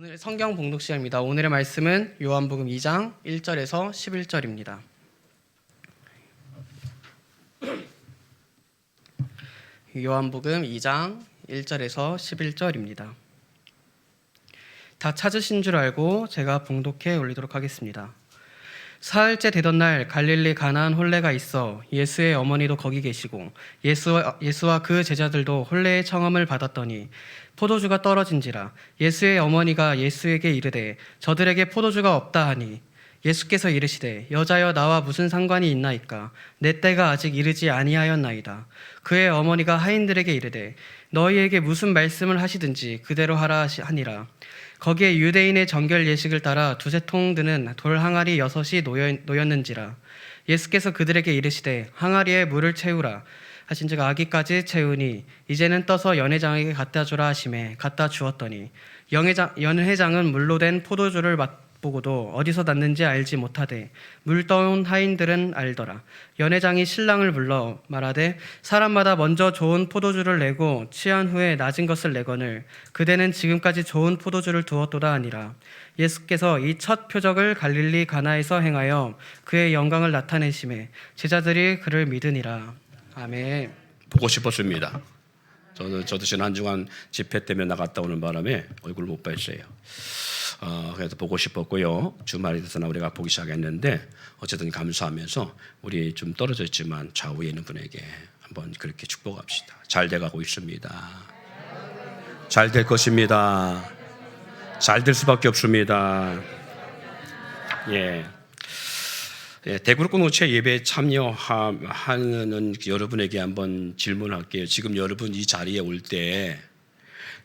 오늘 성경 봉독 시간입니다. 오늘의 말씀은 요한복음 2장 1절에서 11절입니다. 요한복음 2장 1절에서 11절입니다. 다 찾으신 줄 알고 제가 봉독해 올리도록 하겠습니다. 사흘째 되던 날 갈릴리 가나안 혼례가 있어 예수의 어머니도 거기 계시고 예수와 그 제자들도 혼례의 청함을 받았더니 포도주가 떨어진지라 예수의 어머니가 예수에게 이르되 저들에게 포도주가 없다 하니 예수께서 이르시되 여자여 나와 무슨 상관이 있나이까 내 때가 아직 이르지 아니하였나이다. 그의 어머니가 하인들에게 이르되 너희에게 무슨 말씀을 하시든지 그대로 하라 하니라. 거기에 유대인의 정결 예식을 따라 두세 통 드는 돌 항아리 6이 놓였는지라. 예수께서 그들에게 이르시되 항아리에 물을 채우라 하신즉 아기까지 채우니 이제는 떠서 연회장에게 갖다 주라 하시매 갖다 주었더니 연회장은 물로 된 포도주를 맛보고도 어디서 났는지 알지 못하되 물 떠온 하인들은 알더라. 연회장이 신랑을 불러 말하되 사람마다 먼저 좋은 포도주를 내고 취한 후에 낮은 것을 내거늘 그대는 지금까지 좋은 포도주를 두었도다 하니라. 예수께서 이 첫 표적을 갈릴리 가나에서 행하여 그의 영광을 나타내심에 제자들이 그를 믿으니라. 아멘. 보고 싶었습니다. 저도 지난 한 주간 집회 때문에 나갔다 오는 바람에 얼굴을 못 봤어요. 그래서 보고 싶었고요. 주말이 돼서나 우리가 보기 시작했는데 어쨌든 감사하면서 우리 좀 떨어져 있지만 좌우에 있는 분에게 한번 그렇게 축복합시다. 잘 돼가고 있습니다. 잘 될 것입니다. 잘 될 수밖에 없습니다. 대그룹 공동체 예배에 참여하는 여러분에게 한번 질문할게요. 지금 여러분 이 자리에 올 때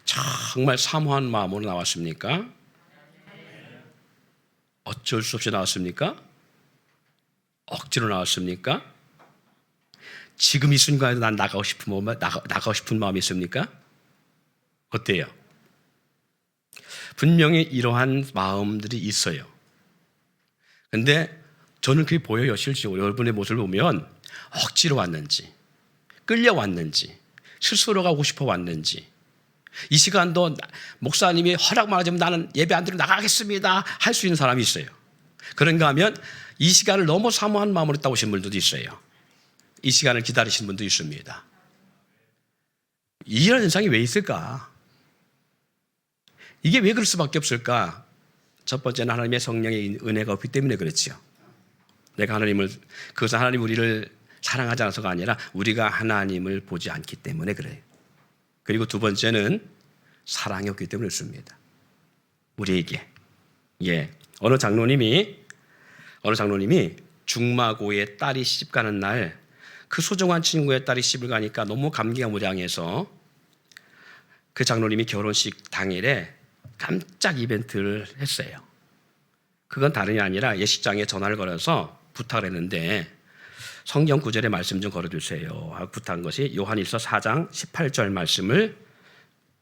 정말 사모한 마음으로 나왔습니까? 어쩔 수 없이 나왔습니까? 억지로 나왔습니까? 지금 이 순간에도 난 나가고 싶은 마음이 있습니까? 어때요? 분명히 이러한 마음들이 있어요. 근데 저는 그게 보여요. 실제로 여러분의 모습을 보면 억지로 왔는지 끌려왔는지 스스로가 오고 싶어 왔는지 이 시간도 목사님이 허락만 하자면 나는 예배 안 드리고 나가겠습니다 할 수 있는 사람이 있어요. 그런가 하면 이 시간을 너무 사모한 마음으로 있다 오신 분들도 있어요. 이 시간을 기다리신 분도 있습니다. 이런 현상이 왜 있을까? 이게 왜 그럴 수밖에 없을까? 첫 번째는 하나님의 성령의 은혜가 없기 때문에 그렇죠. 그것은 하나님 우리를 사랑하지 않아서가 아니라 우리가 하나님을 보지 않기 때문에 그래요. 그리고 두 번째는 사랑이 없기 때문에 그렇습니다. 우리에게. 어느 장로님이 중마고의 딸이 시집 가는 날 그 소중한 친구의 딸이 시집을 가니까 너무 감기가 무량해서 그 장로님이 결혼식 당일에 깜짝 이벤트를 했어요. 그건 다름이 아니라 예식장에 전화를 걸어서 부탁을 했는데 성경 구절의 말씀 좀 걸어주세요 하고 부탁한 것이 요한일서 4장 18절 말씀을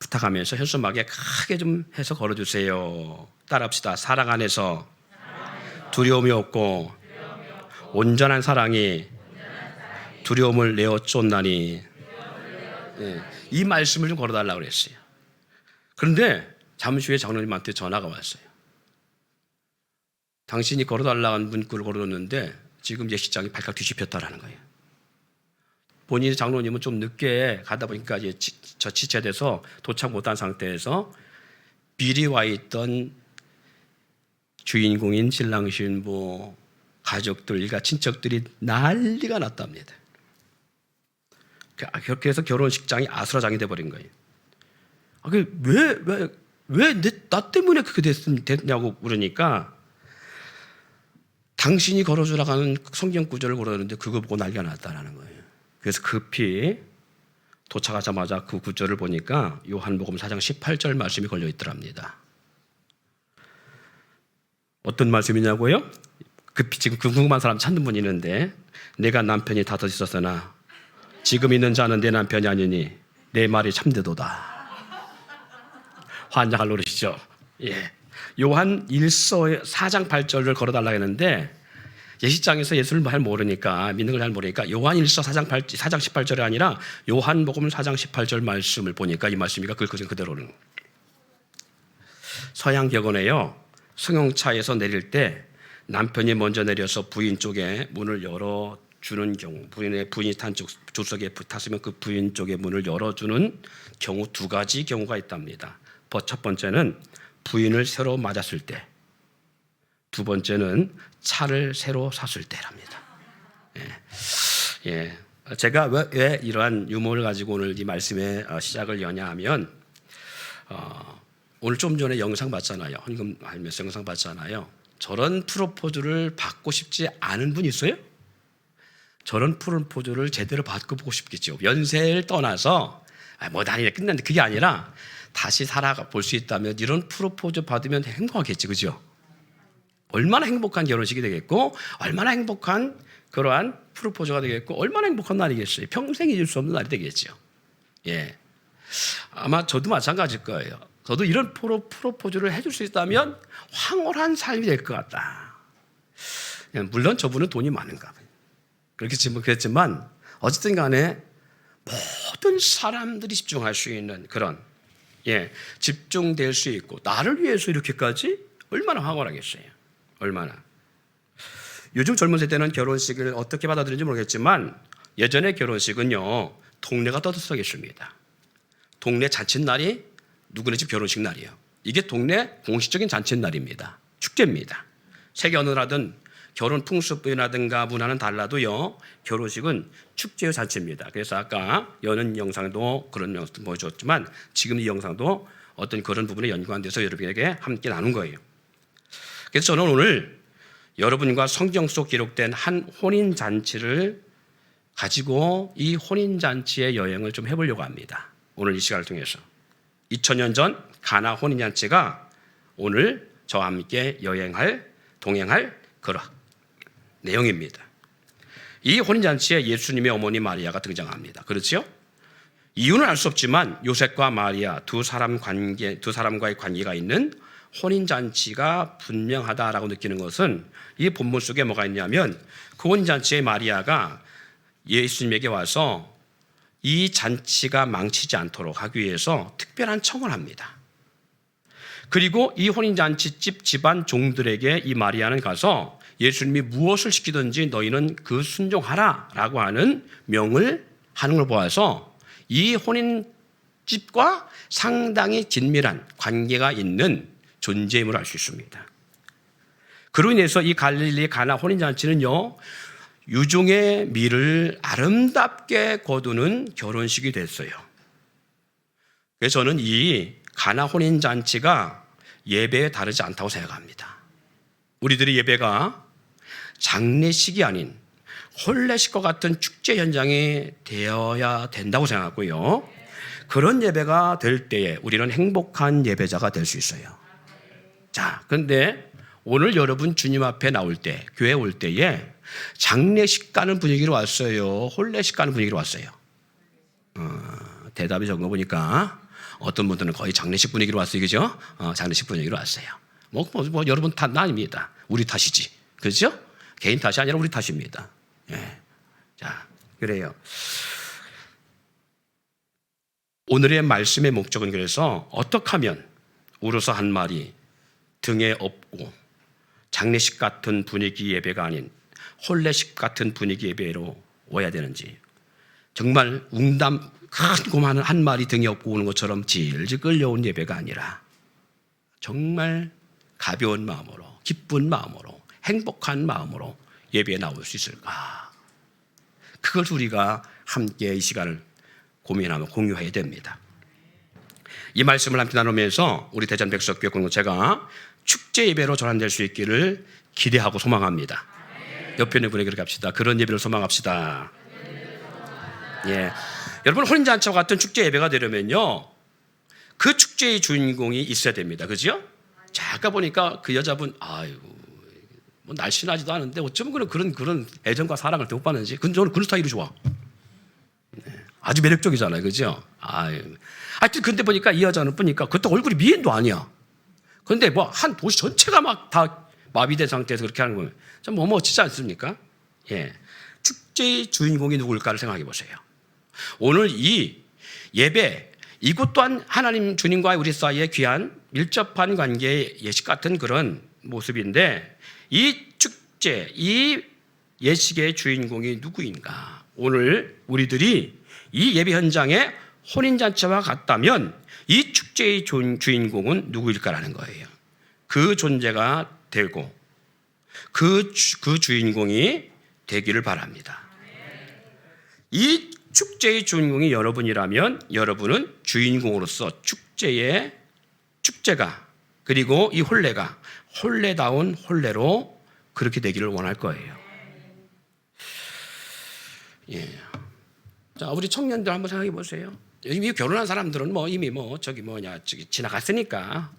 부탁하면서 현수막에 크게 좀 해서 걸어주세요. 따라합시다. 사랑 안에서 두려움이 없고 온전한 사랑이 두려움을 내어 쫓나니. 이 말씀을 좀 걸어달라고 그랬어요. 그런데 잠시 후에 장로님한테 전화가 왔어요. 당신이 걸어달라는 문구를 걸어뒀는데 지금 예식장이 발칵 뒤집혔다라는 거예요. 본인이 장로님은 좀 늦게 가다 보니까 이제 지체돼서 도착 못한 상태에서 미리 와 있던 주인공인 신랑 신부 가족들 일가 친척들이 난리가 났답니다. 그렇게 해서 결혼식장이 아수라장이 돼버린 거예요. 왜 나 때문에 그렇게 됐냐고 물으니까 당신이 걸어주라고 하는 성경 구절을 걸어줬는데 그거 보고 난리가 났다는 거예요. 그래서 급히 도착하자마자 그 구절을 보니까 요한복음 4장 18절 말씀이 걸려 있더랍니다. 어떤 말씀이냐고요? 급히 지금 궁금한 사람 찾는 분이 있는데 내가 남편이 다섯 있었으나 지금 있는 자는 내 남편이 아니니 내 말이 참되도다. 환장할 노릇이죠. 요한 1서 4장 8절을 걸어달라고 했는데 예식장에서 예수를 잘 모르니까 믿는 걸 잘 모르니까 요한 1서 4장 18절이 아니라 요한복음 4장 18절 말씀을 보니까 이 말씀이가 그대로는 서양 격언에요. 승용차에서 내릴 때 남편이 먼저 내려서 부인 쪽에 문을 열어주는 경우, 부인이 탄 조석에 탔으면 그 부인 쪽의 문을 열어주는 경우 두 가지 경우가 있답니다. 첫 번째는 부인을 새로 맞았을 때, 두 번째는 차를 새로 샀을 때랍니다. 예. 제가 왜 이러한 유머를 가지고 오늘 이 말씀의 시작을 여냐 하면, 오늘 좀 전에 영상 봤잖아요. 헌금 알면서 영상 봤잖아요. 저런 프로포즈를 받고 싶지 않은 분 있어요? 저런 프로포즈를 제대로 받고 보고 싶겠죠. 연세를 떠나서 뭐 다니네 끝났는데 그게 아니라 다시 살아가 볼 수 있다면 이런 프로포즈 받으면 행복하겠지, 그죠? 얼마나 행복한 결혼식이 되겠고, 얼마나 행복한 그러한 프로포즈가 되겠고, 얼마나 행복한 날이겠어요. 평생 잊을 수 없는 날이 되겠죠. 예, 아마 저도 마찬가지일 거예요. 저도 이런 프로포즈를 해줄 수 있다면 황홀한 삶이 될 것 같다. 물론 저분은 돈이 많은가 봐요. 그랬지만 어쨌든 간에 모든 사람들이 집중할 수 있는 그런, 집중될 수 있고, 나를 위해서 이렇게까지 얼마나 황홀하겠어요. 얼마나. 요즘 젊은 세대는 결혼식을 어떻게 받아들이는지 모르겠지만, 예전의 결혼식은요, 동네가 떠들썩했습니다. 동네 잔칫날이 누구네 집 결혼식 날이에요. 이게 동네 공식적인 잔칫날입니다. 축제입니다. 세계 어느 나라든 결혼 풍습이라든가 문화는 달라도요, 결혼식은 축제의 잔치입니다. 그래서 아까 여는 영상도 그런 영상 보여줬지만, 지금 이 영상도 어떤 그런 부분에 연관돼서 여러분에게 함께 나눈 거예요. 그래서 저는 오늘 여러분과 성경 속 기록된 한 혼인잔치를 가지고 이 혼인잔치의 여행을 좀 해보려고 합니다. 오늘 이 시간을 통해서 2000년 전 가나 혼인잔치가 오늘 저와 함께 동행할 그런 내용입니다. 이 혼인잔치에 예수님의 어머니 마리아가 등장합니다. 그렇죠? 이유는 알 수 없지만 요셉과 마리아 두 사람과의 관계가 있는 혼인잔치가 분명하다라고 느끼는 것은, 이 본문 속에 뭐가 있냐면, 그 혼인잔치에 마리아가 예수님에게 와서 이 잔치가 망치지 않도록 하기 위해서 특별한 청을 합니다. 그리고 이 혼인잔치집 집안 종들에게 이 마리아는 가서 예수님이 무엇을 시키든지 너희는 그 순종하라 라고 하는 명을 하는 걸 보아서 이 혼인집과 상당히 긴밀한 관계가 있는 존재임을 알 수 있습니다. 그로 인해서 이 갈릴리 가나 혼인잔치는요, 유종의 미를 아름답게 거두는 결혼식이 됐어요. 그래서 저는 이 가나 혼인잔치가 예배에 다르지 않다고 생각합니다. 우리들의 예배가 장례식이 아닌 혼례식과 같은 축제 현장이 되어야 된다고 생각하고요, 그런 예배가 될 때에 우리는 행복한 예배자가 될 수 있어요. 자, 그런데 오늘 여러분 주님 앞에 나올 때, 교회 올 때에 장례식 가는 분위기로 왔어요? 혼례식 가는 분위기로 왔어요? 대답이 적은 거 보니까 어떤 분들은 거의 장례식 분위기로 왔어요. 그죠? 장례식 분위기로 왔어요. 뭐 여러분 탓 아닙니다. 우리 탓이지. 그죠? 개인 탓이 아니라 우리 탓입니다. 예. 자, 그래요. 오늘의 말씀의 목적은 그래서 어떻게 하면 울어서 한 말이 등에 업고 장례식 같은 분위기 예배가 아닌 혼례식 같은 분위기 예배로 와야 되는지, 정말 웅담 큰 고만 한 말이 등에 업고 오는 것처럼 질질 끌려온 예배가 아니라 정말 가벼운 마음으로, 기쁜 마음으로, 행복한 마음으로 예배에 나올 수 있을까? 그걸 우리가 함께 이 시간을 고민하며 공유해야 됩니다. 이 말씀을 함께 나누면서 우리 대전백석교회 공동체가 축제 예배로 전환될 수 있기를 기대하고 소망합니다. 옆에 있는 분에게 그렇게 합시다. 그런 예배를 소망합시다. 예, 여러분, 혼인잔치와 같은 축제 예배가 되려면요, 그 축제의 주인공이 있어야 됩니다. 그죠? 자, 아까 보니까 그 여자분, 아이고, 뭐 날씬하지도 않은데 어쩌면 그런 애정과 사랑을 못 받는지. 근데 저는 그런 스타일이 좋아. 아주 매력적이잖아요. 그죠? 하여튼 근데 보니까 이 여자는 보니까 그때 얼굴이 미인도 아니야. 근데 뭐 한 도시 전체가 막 다 마비된 상태에서 그렇게 하는 거면 좀 멋지지 않습니까? 예. 축제의 주인공이 누굴까를 생각해 보세요. 오늘 이 예배, 이것 또한 하나님 주님과 우리 사이의 귀한 밀접한 관계의 예식 같은 그런 모습인데, 이 축제, 이 예식의 주인공이 누구인가? 오늘 우리들이 이 예배 현장에 혼인잔치와 같다면 이 축제의 주인공은 누구일까라는 거예요. 그 존재가 되고 그 주인공이 되기를 바랍니다. 이 축제의 주인공이 여러분이라면 여러분은 주인공으로서 축제가 그리고 이 혼례가 혼례다운 혼례로 그렇게 되기를 원할 거예요. 예. 자, 우리 청년들 한번 생각해 보세요. 이미 결혼한 사람들은 이미 지나갔으니까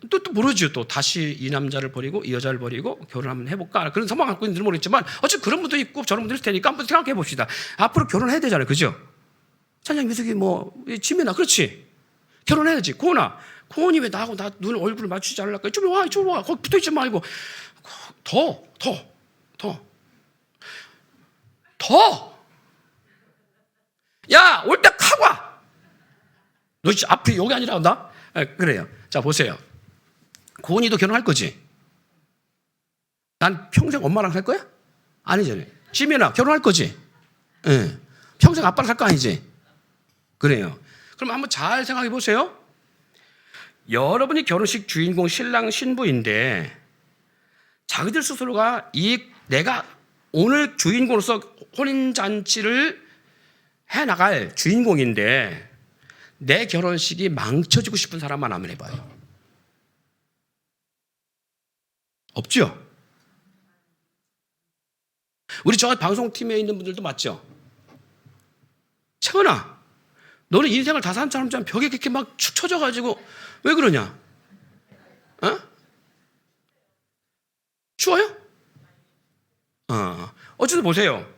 또 모르죠. 또 다시 이 남자를 버리고 이 여자를 버리고 결혼 한번 해볼까 그런 소망 갖고 있는지 모르겠지만 어쨌든 그런 분도 있고 저런 분도 있을 테니까 한번 생각해 봅시다. 앞으로 결혼해야 되잖아요, 그죠? 찬양 미숙이 지민아, 그렇지? 결혼해야지. 고은이 왜 나하고 눈 얼굴을 맞추지 않을까? 이쪽으로 와, 거기 붙어 있지 말고 더. 야, 올 때 하고 와. 너 앞에 여기 아니라 나? 그래요. 자, 보세요. 고은이도 결혼할 거지? 난 평생 엄마랑 살 거야? 아니잖아요. 지민아, 결혼할 거지? 네. 평생 아빠랑 살 거 아니지? 그래요. 그럼 한번 잘 생각해 보세요. 여러분이 결혼식 주인공 신랑 신부인데 자기들 스스로가 내가 오늘 주인공으로서 혼인잔치를 해나갈 주인공인데 내 결혼식이 망쳐지고 싶은 사람만 한번 해봐요. 없죠? 우리 저 방송팀에 있는 분들도 맞죠? 채원아, 너는 인생을 다 산 사람처럼 벽에 그렇게 막 축 처져가지고 왜 그러냐? 추워요? 어쨌든 보세요.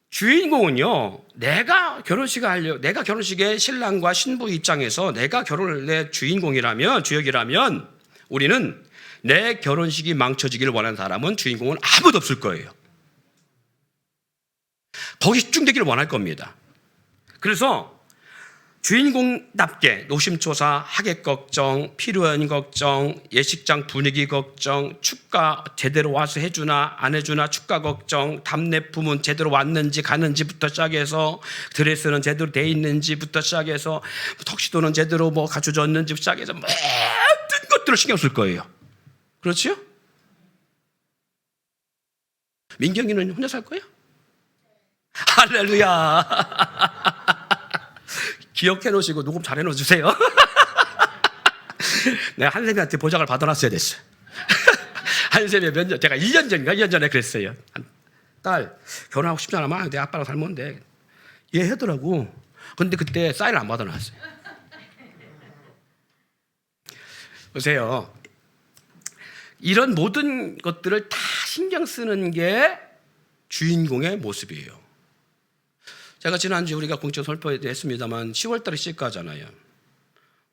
주인공은요, 내가 결혼식의 신랑과 신부 입장에서 내가 내 주인공이라면, 주역이라면 우리는 내 결혼식이 망쳐지기를 원하는 사람은 주인공은 아무도 없을 거예요. 거기 집중되기를 원할 겁니다. 그래서 주인공답게 노심초사, 하객 걱정, 필요한 걱정, 예식장 분위기 걱정, 축가 제대로 와서 해주나 안 해주나 축가 걱정, 답례품은 제대로 왔는지 가는지부터 시작해서 드레스는 제대로 돼 있는지부터 시작해서 턱시도는 제대로 갖춰졌는지부터 시작해서 모든 것들을 신경 쓸 거예요. 그렇죠? 민경이는 혼자 살 거예요? 할렐루야. 기억해 놓으시고 녹음 잘 해놓으세요. 내가 한샘이한테 보장을 받아놨어야 됐어요. 한샘이 제가 2년 전에 그랬어요. 딸, 결혼하고 싶지 않으면 내 아빠랑 살면 돼. 얘 하더라고. 근데 그때 사인을 안 받아놨어요. 보세요. 이런 모든 것들을 다 신경 쓰는 게 주인공의 모습이에요. 제가 지난주에 우리가 공적 설포했습니다만 10월달에 시집가잖아요.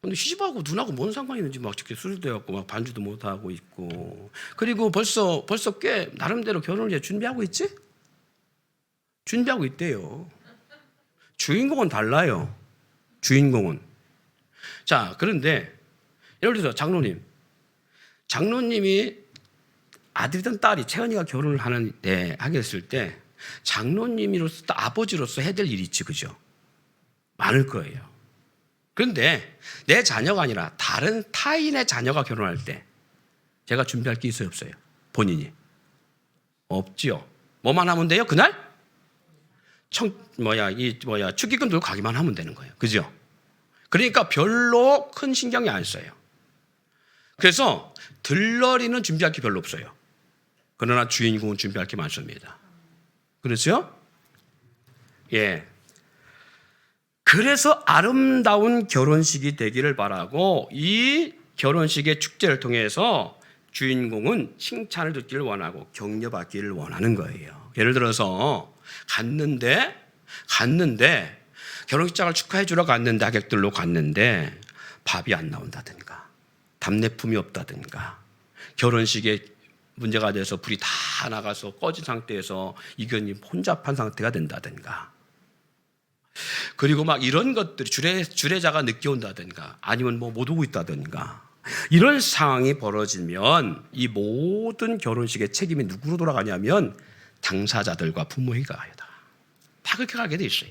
근데 시집하고 눈하고 뭔 상관이 있는지 막 이렇게 수술돼갖고 막 반주도 못하고 있고. 그리고 벌써 꽤 나름대로 결혼을 이제 준비하고 있지? 준비하고 있대요. 주인공은 달라요. 주인공은. 자, 그런데 예를 들어서 장로님이 아들이든 딸이 채은이가 결혼을 하게 됐을 때 장로님으로서 아버지로서 해야 될 일이 있지, 그죠? 많을 거예요. 그런데 내 자녀가 아니라 다른 타인의 자녀가 결혼할 때 제가 준비할 게 있어요, 없어요? 본인이 없지요. 뭐만 하면 돼요? 그날 축의금 들고 가기만 하면 되는 거예요, 그죠? 그러니까 별로 큰 신경이 안 써요. 그래서 들러리는 준비할 게 별로 없어요. 그러나 주인공은 준비할 게 많습니다. 그렇죠? 예. 그래서 아름다운 결혼식이 되기를 바라고 이 결혼식의 축제를 통해서 주인공은 칭찬을 듣기를 원하고 격려받기를 원하는 거예요. 예를 들어서 갔는데 결혼식장을 축하해 주러 갔는데 하객들로 갔는데 밥이 안 나온다든가 답례품이 없다든가 결혼식에 문제가 돼서 불이 다 나가서 꺼진 상태에서 이견이 혼잡한 상태가 된다든가 그리고 막 이런 것들이 주례자가 늦게 온다든가 아니면 뭐 못 오고 있다든가 이런 상황이 벌어지면 이 모든 결혼식의 책임이 누구로 돌아가냐면 당사자들과 부모에게 가요. 다 그렇게 가게 돼 있어요.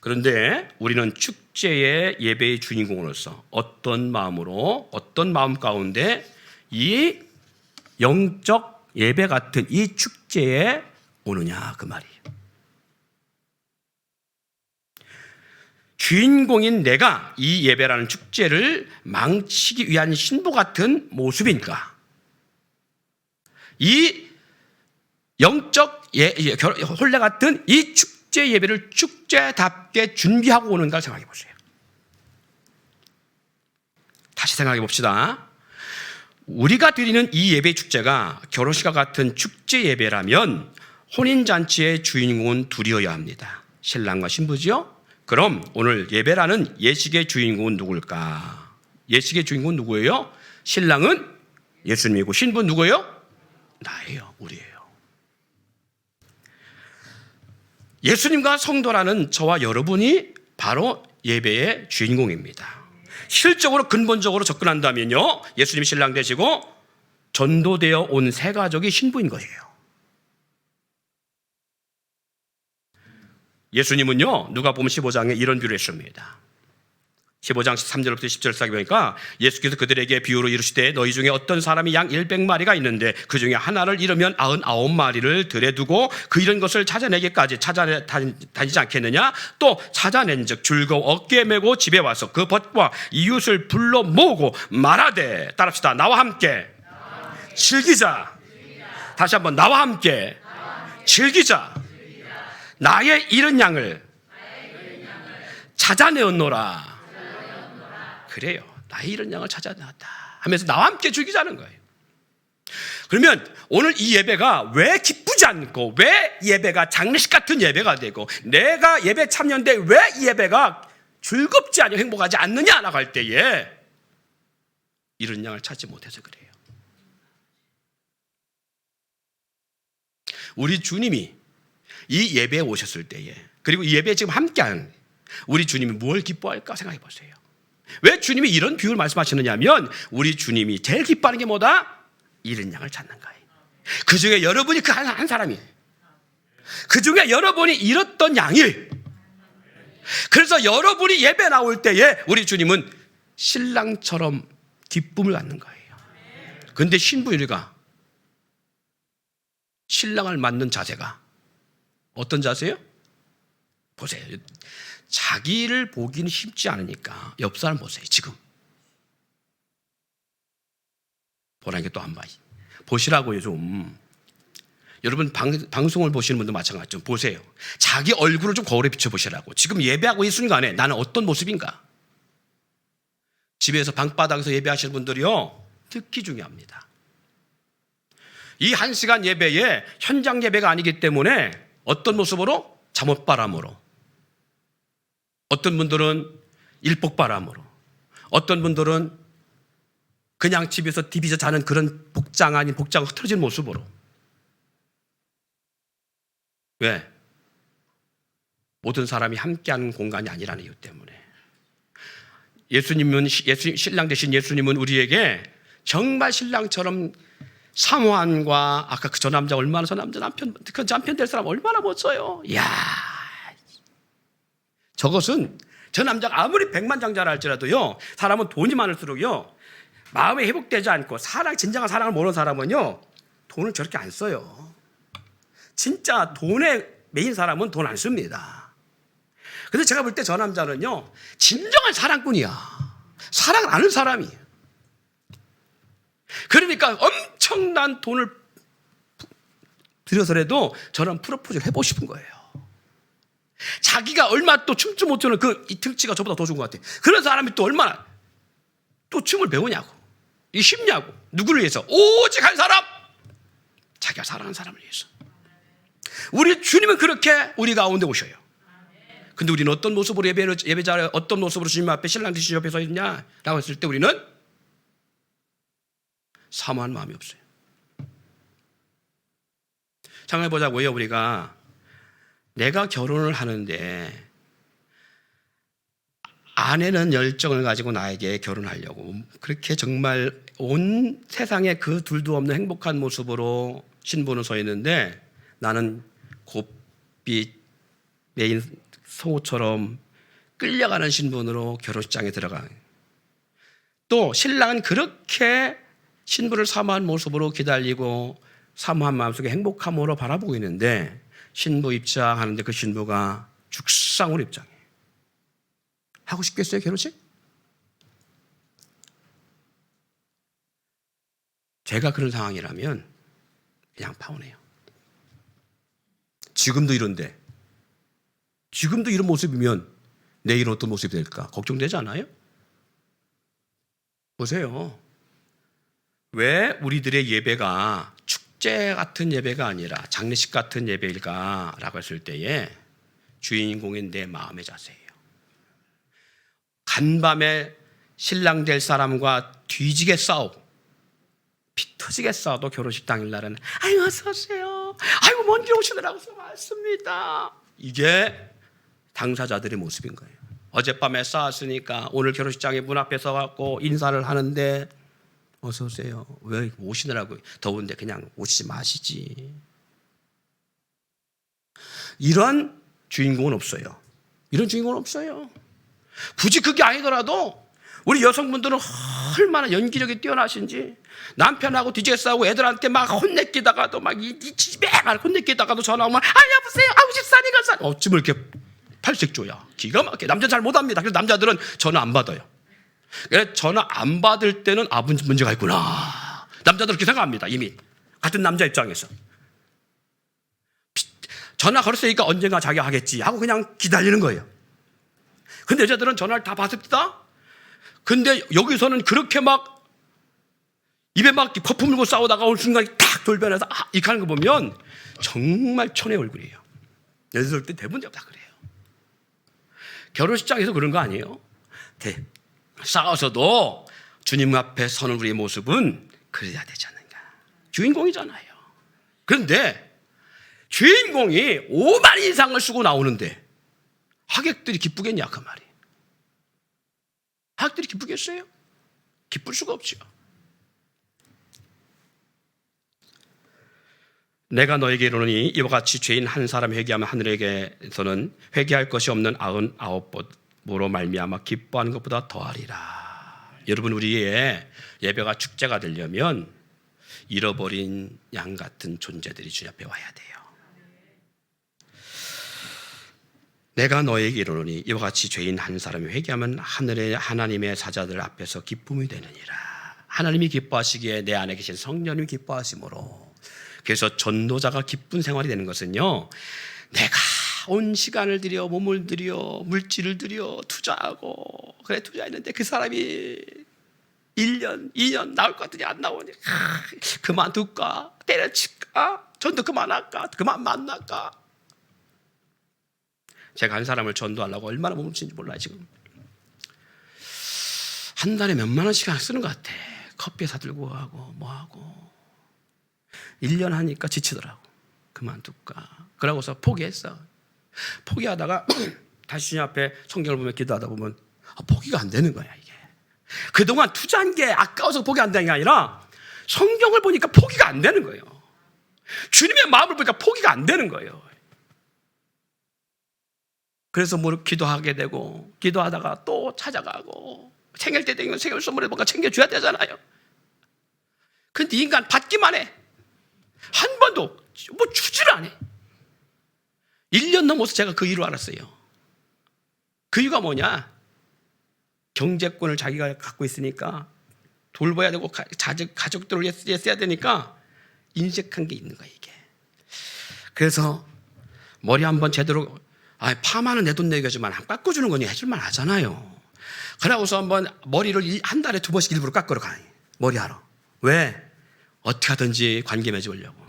그런데 우리는 축제의 예배의 주인공으로서 어떤 마음으로, 어떤 마음 가운데 이 영적 예배 같은 이 축제에 오느냐 그 말이에요. 주인공인 내가 이 예배라는 축제를 망치기 위한 신부 같은 모습인가? 이 영적 혼례 같은 이 축제 예배를 축제답게 준비하고 오는가 생각해 보세요. 다시 생각해 봅시다. 우리가 드리는 이 예배 축제가 결혼식과 같은 축제 예배라면 혼인잔치의 주인공은 둘이어야 합니다. 신랑과 신부지요? 그럼 오늘 예배라는 예식의 주인공은 누굴까? 예식의 주인공은 누구예요? 신랑은 예수님이고 신부는 누구예요? 나예요. 우리예요. 예수님과 성도라는 저와 여러분이 바로 예배의 주인공입니다. 실적으로 근본적으로 접근한다면요, 예수님이 신랑 되시고 전도되어 온 새 가족이 신부인 거예요. 예수님은요, 누가복음 15장에 이런 비유를 했습니다. 15장 13절부터 10절까지 보니까 예수께서 그들에게 비유로 이르시되 너희 중에 어떤 사람이 양 100마리가 있는데 그 중에 하나를 잃으면 99마리를 들에 두고 그 잃은 것을 찾아내기까지 찾아다니지 않겠느냐? 또 찾아낸 즉 즐거워 어깨에 메고 집에 와서 그 벗과 이웃을 불러 모으고 말하되, 따라합시다. 나와 함께 즐기자. 다시 한번 나와 함께 즐기자. 나의 잃은 양을 찾아내었노라. 그래요. 나의 잃은 양을 찾아내었다 하면서 나와 함께 즐기자는 거예요. 그러면 오늘 이 예배가 왜 기쁘지 않고, 왜 예배가 장례식 같은 예배가 되고, 내가 예배 참여인데 왜 이 예배가 즐겁지 않고 행복하지 않느냐라고 할 때에 잃은 양을 찾지 못해서 그래요. 우리 주님이 이 예배에 오셨을 때에, 그리고 이 예배에 지금 함께하는 우리 주님이 뭘 기뻐할까 생각해 보세요. 왜 주님이 이런 비유를 말씀하시느냐 하면 우리 주님이 제일 기뻐하는 게 뭐다? 잃은 양을 찾는 거예요. 그 중에 여러분이 그 한 사람이에요. 그 중에 여러분이 잃었던 양이에요. 그래서 여러분이 예배 나올 때에 우리 주님은 신랑처럼 기쁨을 갖는 거예요. 그런데 신부가 신랑을 맞는 자세가 어떤 자세예요? 보세요. 자기를 보기는 쉽지 않으니까 옆 사람 보세요. 지금 보라는 게 또 안 봐. 보시라고요 좀. 여러분 방송을 보시는 분도 마찬가지죠. 보세요. 자기 얼굴을 좀 거울에 비춰보시라고. 지금 예배하고 이 순간에 나는 어떤 모습인가? 집에서 방바닥에서 예배하시는 분들이요, 특히 중요합니다. 이 1시간 예배에 현장 예배가 아니기 때문에 어떤 모습으로? 잠옷바람으로, 어떤 분들은 일복바람으로, 어떤 분들은 그냥 집에서 디비져 자는 그런 복장 아닌 복장 흐트러진 모습으로. 왜? 모든 사람이 함께하는 공간이 아니라는 이유 때문에. 신랑 되신 예수님은 우리에게 정말 신랑처럼 사모함과, 아까 그 저 남자 얼마나, 저 남편 될 사람 얼마나 멋져요. 이야, 저것은 저 남자가 아무리 백만장자라 할지라도요, 사람은 돈이 많을수록요 마음이 회복되지 않고 진정한 사랑을 모르는 사람은요 돈을 저렇게 안 써요. 진짜 돈에 매인 사람은 돈 안 씁니다. 그래서 제가 볼 때 저 남자는요 진정한 사랑꾼이야. 사랑을 아는 사람이에요. 그러니까 엄청난 돈을 들여서라도 저런 프로포즈를 해보고 싶은 거예요. 자기가 얼마 또 춤도 못 추는 이 등치가 저보다 더 좋은 것 같아요. 그런 사람이 또 얼마나 또 춤을 배우냐고, 이 쉽냐고. 누구를 위해서? 오직 한 사람, 자기가 사랑하는 사람을 위해서. 우리 주님은 그렇게 우리 가운데 오셔요. 근데 우리는 어떤 모습으로 예배자, 어떤 모습으로 주님 앞에 신랑 되신 옆에 서 있냐라고 했을 때 우리는 사모하는 마음이 없어요. 생각해보자고요. 우리가 내가 결혼을 하는데 아내는 열정을 가지고 나에게 결혼하려고 그렇게 정말 온 세상에 그 둘도 없는 행복한 모습으로 신부는 서 있는데 나는 곱비 메인 소처럼 끌려가는 신분으로 결혼식장에 들어가. 또 신랑은 그렇게 신부를 사모한 모습으로 기다리고 사모한 마음속에 행복함으로 바라보고 있는데 신부 입장하는데 그 신부가 죽상으로 입장해. 하고 싶겠어요, 결혼식? 제가 그런 상황이라면 그냥 파혼해요. 지금도 이런데, 지금도 이런 모습이면 내일은 어떤 모습이 될까? 걱정되지 않아요? 보세요. 왜 우리들의 예배가 축제 같은 예배가 아니라 장례식 같은 예배일까? 라고 했을 때에 주인공인 내 마음의 자세예요. 간밤에 신랑 될 사람과 뒤지게 싸우고 피 터지게 싸워도 결혼식 당일날은 아유 어서 오세요. 아이고 먼 길 오시느라고 고맙습니다. 이게 당사자들의 모습인 거예요. 어젯밤에 싸웠으니까 오늘 결혼식장에 문 앞에 서갖고 인사를 하는데 어서 오세요. 왜 오시느라고 더운데 그냥 오시지 마시지. 이런 주인공은 없어요. 이런 주인공은 없어요. 굳이 그게 아니더라도 우리 여성분들은 얼마나 연기력이 뛰어나신지 남편하고 뒤지게 싸우고 애들한테 막 혼내키다가도 막 이 집에 막 혼내키다가도 전화 오면 여보세요. 집사니까 어찌면 이렇게 팔색조야. 기가 막히게. 남자 잘 못합니다. 그래서 남자들은 전화 안 받아요. 전화 안 받을 때는 문제가 있구나. 남자들은 그렇게 생각합니다. 이미 같은 남자 입장에서 전화 걸었으니까 언젠가 자기가 하겠지 하고 그냥 기다리는 거예요. 근데 여자들은 전화를 다 받습니다. 근데 여기서는 그렇게 막 입에 막 거품 물고 싸우다가 어느 순간에 탁 돌변해서 이렇게 하는 거 보면 정말 천의 얼굴이에요. 여자들 때 대부분 다 그래요. 결혼식장에서 그런 거 아니에요? 싸워서도 주님 앞에 서는 우리의 모습은 그래야 되지 않는가. 주인공이잖아요. 그런데 주인공이 5만 이상을 쓰고 나오는데 하객들이 기쁘겠냐 그 말이. 하객들이 기쁘겠어요? 기쁠 수가 없죠. 내가 너에게 이르노니 이와 같이 죄인 한 사람 회개하면 하늘에게서는 회개할 것이 없는 99번으로 말미암아 기뻐하는 것보다 더하리라. 여러분 우리의 예배가 축제가 되려면 잃어버린 양 같은 존재들이 주님 앞에 와야 돼요. 내가 너에게 이르노니 이와 같이 죄인 한 사람이 회개하면 하늘의 하나님의 사자들 앞에서 기쁨이 되느니라. 하나님이 기뻐하시기에 내 안에 계신 성령님이 기뻐하심으로. 그래서 전도자가 기쁜 생활이 되는 것은요, 내가 온 시간을 들여 몸을 들여 물질을 들여 투자하고 그래 투자했는데 그 사람이 1년 2년 나올 것 같더니 안 나오니 그만둘까 때려칠까 전도 그만할까 그만 만날까. 제가 한 사람을 전도하려고 얼마나 몸을 치는지 몰라요. 지금 한 달에 몇만 원씩 쓰는 것 같아. 커피 사들고 하고 뭐하고 1년 하니까 지치더라고. 그만둘까 그러고서 포기했어. 포기하다가 다시 주님 앞에 성경을 보면 기도하다 보면 포기가 안 되는 거야. 이게 그동안 투자한 게 아까워서 포기 안 되는 게 아니라 성경을 보니까 포기가 안 되는 거예요. 주님의 마음을 보니까 포기가 안 되는 거예요. 그래서 뭐 기도하게 되고 기도하다가 또 찾아가고 생일 때 되면 생일 선물에 뭔가 챙겨줘야 되잖아요. 근데 인간 받기만 해. 한 번도 뭐 주지를 않아. 1년 넘어서 제가 그 이유를 알았어요. 그 이유가 뭐냐? 경제권을 자기가 갖고 있으니까 돌봐야 되고 가족들을 써야 되니까 인색한 게 있는 거야 이게. 그래서 머리 한번 제대로 파마는 내 돈 내기 하지만 깎아주는 거니 해줄만 하잖아요. 그러고서 한번 머리를 한 달에 2번씩 일부러 깎으러 가. 머리하러. 왜? 어떻게 하든지 관계 맺으려고.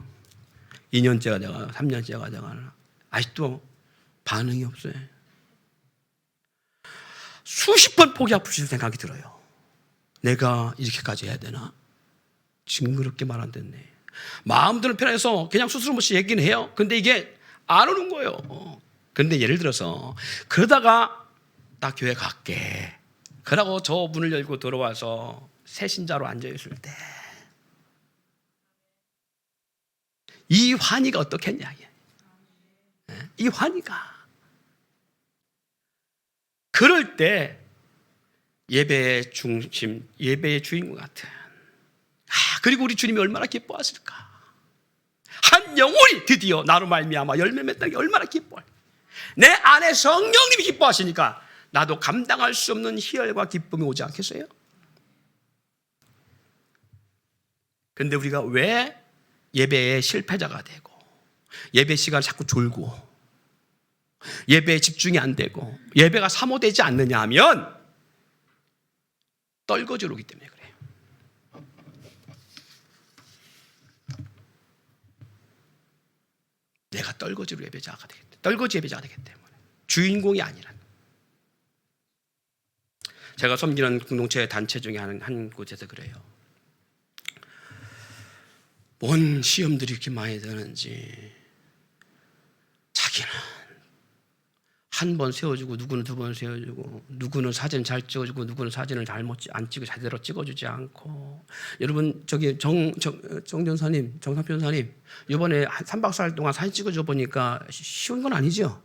2년째가 돼가 3년째가 돼가 아직도 반응이 없어요. 수십 번 포기하고 싶은 생각이 들어요. 내가 이렇게까지 해야 되나? 징그럽게 말 안 됐네. 마음들은 편해서 그냥 스스럼 없이 얘기는 해요. 근데 이게 안 오는 거예요. 근데 예를 들어서 그러다가 나 교회 갈게. 그러고 저 문을 열고 들어와서 새신자로 앉아있을 때 이 환희가 어떻겠냐. 이 환희가. 그럴 때 예배의 중심, 예배의 주인공 같은. 그리고 우리 주님이 얼마나 기뻐하실까. 한 영혼이 드디어 나로 말미암아 열매 맺는 게 얼마나 기뻐해. 내 안에 성령님이 기뻐하시니까 나도 감당할 수 없는 희열과 기쁨이 오지 않겠어요? 근데 우리가 왜 예배의 실패자가 되고 예배 시간을 자꾸 졸고 예배에 집중이 안 되고 예배가 사모되지 않느냐 하면 떨거지로 오기 때문에 그래요. 내가 떨거지로 예배자가 되겠다. 떨거지 예배자가 되기 때문에 주인공이 아니라. 제가 섬기는 공동체 단체 중에 한 곳에서 그래요. 뭔 시험들이 이렇게 많이 드는지 자기는 한 번 세워주고 누구는 두 번 세워주고 누구는 사진 잘 찍어주고 누구는 사진을 잘못 안 찍고 제대로 찍어주지 않고. 여러분 저기 정전사님, 정상편사님 이번에 3박 4일 동안 사진 찍어줘 보니까 쉬운 건 아니죠?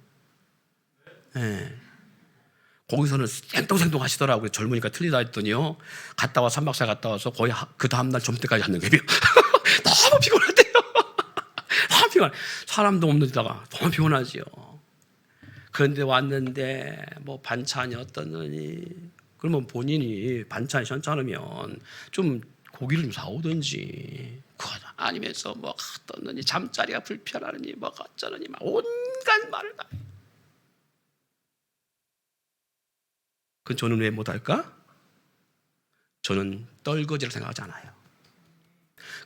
네. 거기서는 생동생동 하시더라고요. 젊으니까 틀리다 했더니요. 갔다 와 3박 4일 갔다 와서 거의 그 다음날 점때까지 하는 거예요. 너무 피곤하대요. 너무 피곤해. 사람도 없는 데다가 너무 피곤하지요. 그런데 왔는데 뭐 반찬이 어떻느니. 그러면 본인이 반찬이 괜찮으면 좀 고기를 좀 사오든지. 그거 아니면서 뭐 어떻느니 잠자리가 불편하느니 뭐 어쩌느니 막 온갖 말을 다. 그 저는 왜 못할까? 저는 떨거지를 생각하지 않아요.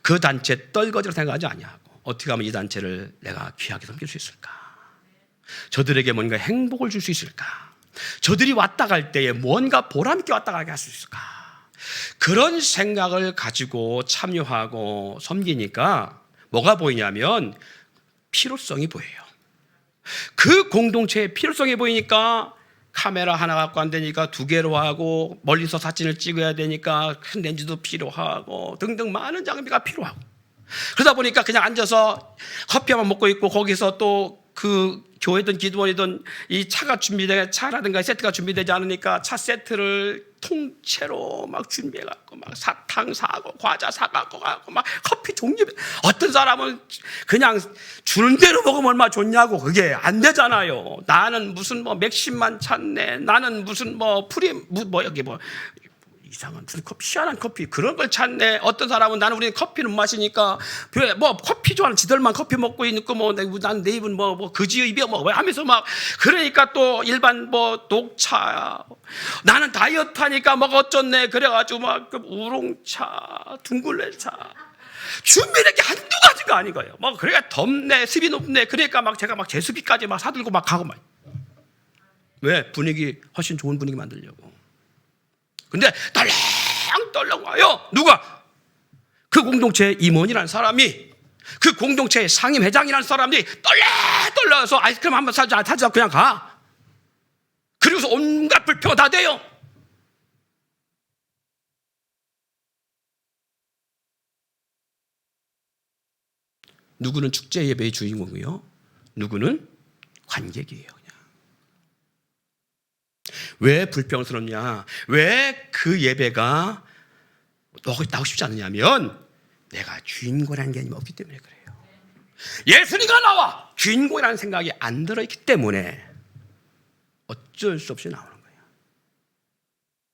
그 단체 떨거지를 생각하지 않냐고. 어떻게 하면 이 단체를 내가 귀하게 섬길 수 있을까? 저들에게 뭔가 행복을 줄 수 있을까? 저들이 왔다 갈 때에 뭔가 보람있게 왔다 가게 할 수 있을까? 그런 생각을 가지고 참여하고 섬기니까 뭐가 보이냐면 필요성이 보여요. 그 공동체의 필요성이 보이니까 카메라 하나 갖고 안 되니까 2개로 하고 멀리서 사진을 찍어야 되니까 큰 렌즈도 필요하고 등등 많은 장비가 필요하고. 그러다 보니까 그냥 앉아서 커피 한번 먹고 있고 거기서 또 그 교회든 기도원이든 이 차가 준비되게 차라든가 세트가 준비되지 않으니까 차 세트를 통째로 막 준비해갖고 막 사탕 사고 과자 사갖고 가고 막 커피 종류. 어떤 사람은 그냥 주는 대로 먹으면 얼마나 좋냐고. 그게 안 되잖아요. 나는 무슨 뭐 맥심만 찾네. 나는 무슨 뭐 프림 뭐 여기 뭐 이상한 무슨 커피 희한한 커피 그런 걸 찾네. 어떤 사람은 나는 우리는 커피는 못 마시니까 뭐 커피 좋아하는 지들만 커피 먹고 있고 뭐 난 내 입은 뭐 그지의 입이야 뭐 하면서 막 그러니까 또 일반 뭐 녹차. 나는 다이어트 하니까 뭐 어쩌네. 그래가지고 막 우롱차, 둥글레차. 준비된 게 한두 가지가 아닌 거예요. 뭐 그러니까 덥네, 습이 높네. 그러니까 막 제가 막 제습기까지 막 사들고 막 가고 막. 왜? 분위기 훨씬 좋은 분위기 만들려고. 근데 떨렁떨렁 와요. 누가? 그 공동체의 임원이라는 사람이, 그 공동체의 상임회장이라는 사람들이 떨려서 아이스크림 한번 사자 그냥 가. 그리고서 온갖 불평 다 돼요. 누구는 축제 예배의 주인공이요, 누구는 관객이에요. 왜 불평스럽냐? 왜 그 예배가 나오고 싶지 않느냐면 내가 주인공이라는 게 없기 때문에 그래요. 예수님가 나와 주인공이라는 생각이 안 들어있기 때문에 어쩔 수 없이 나오는 거예요.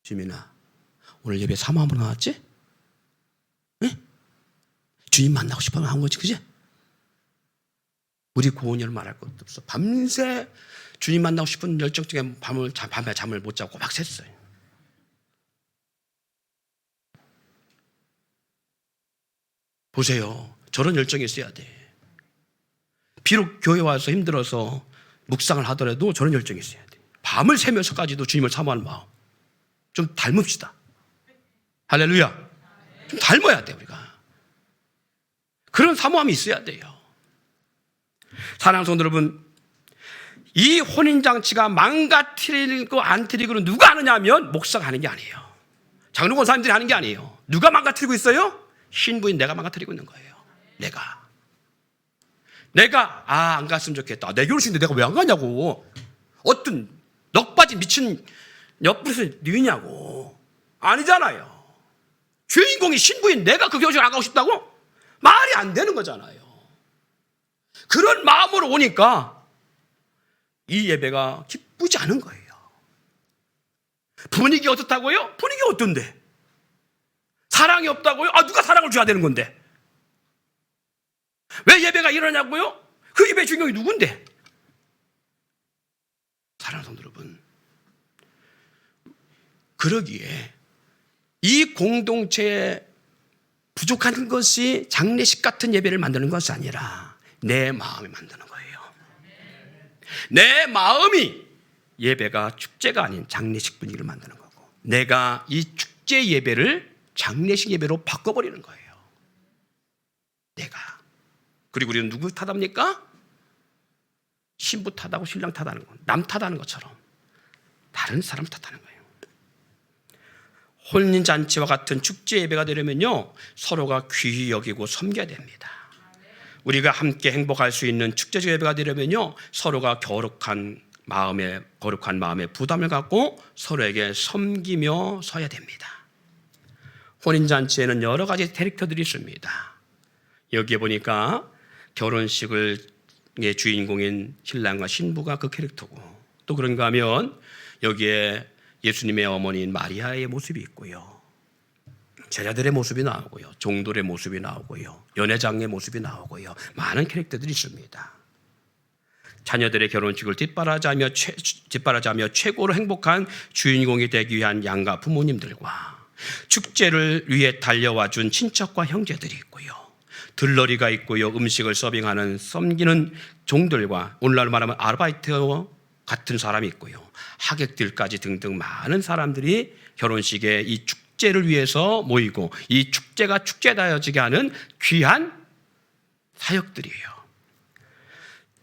주민아, 오늘 예배 사모함으로 나왔지? 응? 주님 만나고 싶어 한 거지, 그지? 우리 고은이는 말할 것도 없어. 밤새 주님 만나고 싶은 열정 중에 밤에 잠을 못 자고 막 샜어요. 보세요. 저런 열정이 있어야 돼. 비록 교회 와서 힘들어서 묵상을 하더라도 저런 열정이 있어야 돼. 밤을 새면서까지도 주님을 사모하는 마음. 좀 닮읍시다. 할렐루야. 좀 닮아야 돼, 우리가. 그런 사모함이 있어야 돼요. 사랑하는 성도 여러분, 이 혼인잔치가 망가뜨리고 안 틀리고는 누가 하느냐 하면 목사가 하는 게 아니에요. 장로 권사님들이 하는 게 아니에요. 누가 망가뜨리고 있어요? 신부인 내가 망가뜨리고 있는 거예요. 내가 안 갔으면 좋겠다. 내 결혼식인데 내가 왜 안 가냐고. 어떤 넉바지 미친 옆부에서 니냐고. 아니잖아요. 주인공이 신부인 내가 그 결혼식 안 가고 싶다고? 말이 안 되는 거잖아요. 그런 마음으로 오니까 이 예배가 기쁘지 않은 거예요. 분위기 어떻다고요? 분위기 어떤데? 사랑이 없다고요? 누가 사랑을 줘야 되는 건데? 왜 예배가 이러냐고요? 그 예배 주인공이 누군데? 사랑하는 성도 여러분, 그러기에 이 공동체에 부족한 것이 장례식 같은 예배를 만드는 것이 아니라 내 마음이 만드는 거예요. 내 마음이 예배가 축제가 아닌 장례식 분위기를 만드는 거고, 내가 이 축제 예배를 장례식 예배로 바꿔버리는 거예요. 내가. 그리고 우리는 누구 탓합니까? 신부 탓하고 신랑 탓하는 거, 남 탓하는 것처럼 다른 사람 탓하는 거예요. 혼인잔치와 같은 축제 예배가 되려면요, 서로가 귀히 여기고 섬겨야 됩니다. 우리가 함께 행복할 수 있는 축제적 예배가 되려면요, 서로가 거룩한 마음에 부담을 갖고 서로에게 섬기며 서야 됩니다. 혼인잔치에는 여러 가지 캐릭터들이 있습니다. 여기에 보니까 결혼식의 주인공인 신랑과 신부가 그 캐릭터고, 또 그런가 하면 여기에 예수님의 어머니인 마리아의 모습이 있고요, 제자들의 모습이 나오고요, 종들의 모습이 나오고요, 연회장의 모습이 나오고요, 많은 캐릭터들이 있습니다. 자녀들의 결혼식을 뒷바라지하며 최고로 행복한 주인공이 되기 위한 양가 부모님들과 축제를 위해 달려와준 친척과 형제들이 있고요, 들러리가 있고요, 음식을 서빙하는 섬기는 종들과 오늘날 말하면 아르바이트 같은 사람이 있고요, 하객들까지 등등 많은 사람들이 결혼식에 이 축제를 위해서 모이고 이 축제가 축제다여지게 하는 귀한 사역들이에요.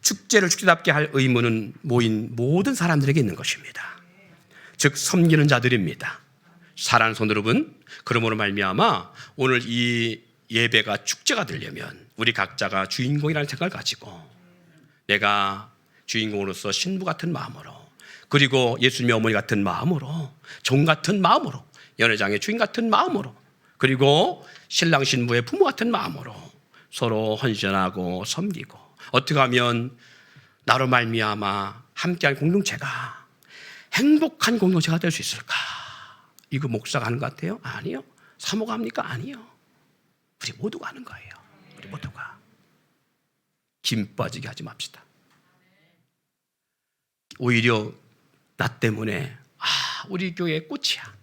축제를 축제답게 할 의무는 모인 모든 사람들에게 있는 것입니다. 즉 섬기는 자들입니다. 사랑하는 성도 여러분, 그러므로 말미암아 오늘 이 예배가 축제가 되려면 우리 각자가 주인공이라는 생각을 가지고 내가 주인공으로서 신부 같은 마음으로, 그리고 예수님의 어머니 같은 마음으로, 종 같은 마음으로, 연회장의 주인 같은 마음으로, 그리고 신랑 신부의 부모 같은 마음으로 서로 헌신하고 섬기고, 어떻게 하면 나로 말미암아 함께할 공동체가 행복한 공동체가 될 수 있을까? 이거 목사가 하는 것 같아요? 아니요. 사모가 합니까? 아니요. 우리 모두가 하는 거예요. 우리 모두가. 김 빠지게 하지 맙시다. 오히려 나 때문에 우리 교회 꽃이야.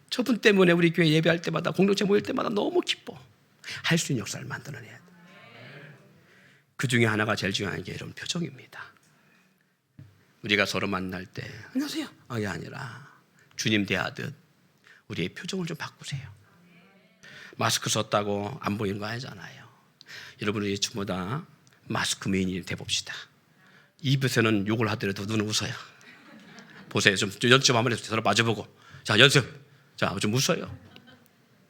저분 때문에 우리 교회 예배할 때마다, 공동체 모일 때마다 너무 기뻐. 할 수 있는 역사를 만들어내야 돼. 그 중에 하나가 제일 중요한 게 이런 표정입니다. 우리가 서로 만날 때 안녕하세요 이게 아니라 주님 대하듯 우리의 표정을 좀 바꾸세요. 마스크 썼다고 안 보이는 거 아니잖아요. 여러분이 전부 다 마스크 메인이 돼봅시다. 입에서는 욕을 하더라도 눈은 웃어요. 보세요. 좀 연습 한번 해서 서로 마주보고, 자 연습, 자 좀 웃어요.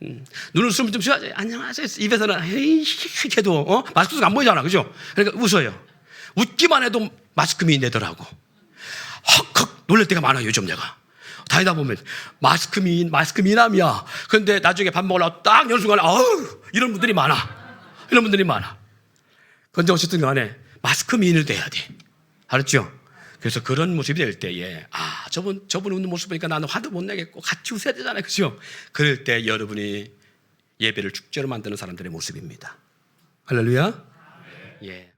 눈을 웃으면 좀 쉬어야지. 안녕하세요. 입에서는 헤이히히 해도 마스크 쓰고 안 보이잖아, 그죠? 그러니까 웃어요. 웃기만 해도 마스크 메인 되더라고. 헉헉 놀랄 때가 많아요. 요즘 내가 다니다 보면 마스크 미남이야. 그런데 나중에 밥 먹으려고 딱 여는 순간에 이런 분들이 많아. 그런데 어쨌든 간에 마스크 미인을 돼야 돼. 알았죠? 그래서 그런 모습이 될 때에 저분 웃는 모습 보니까 나는 화도 못 내겠고 같이 웃어야 되잖아요. 그죠? 그럴 때 여러분이 예배를 축제로 만드는 사람들의 모습입니다. 할렐루야. 예.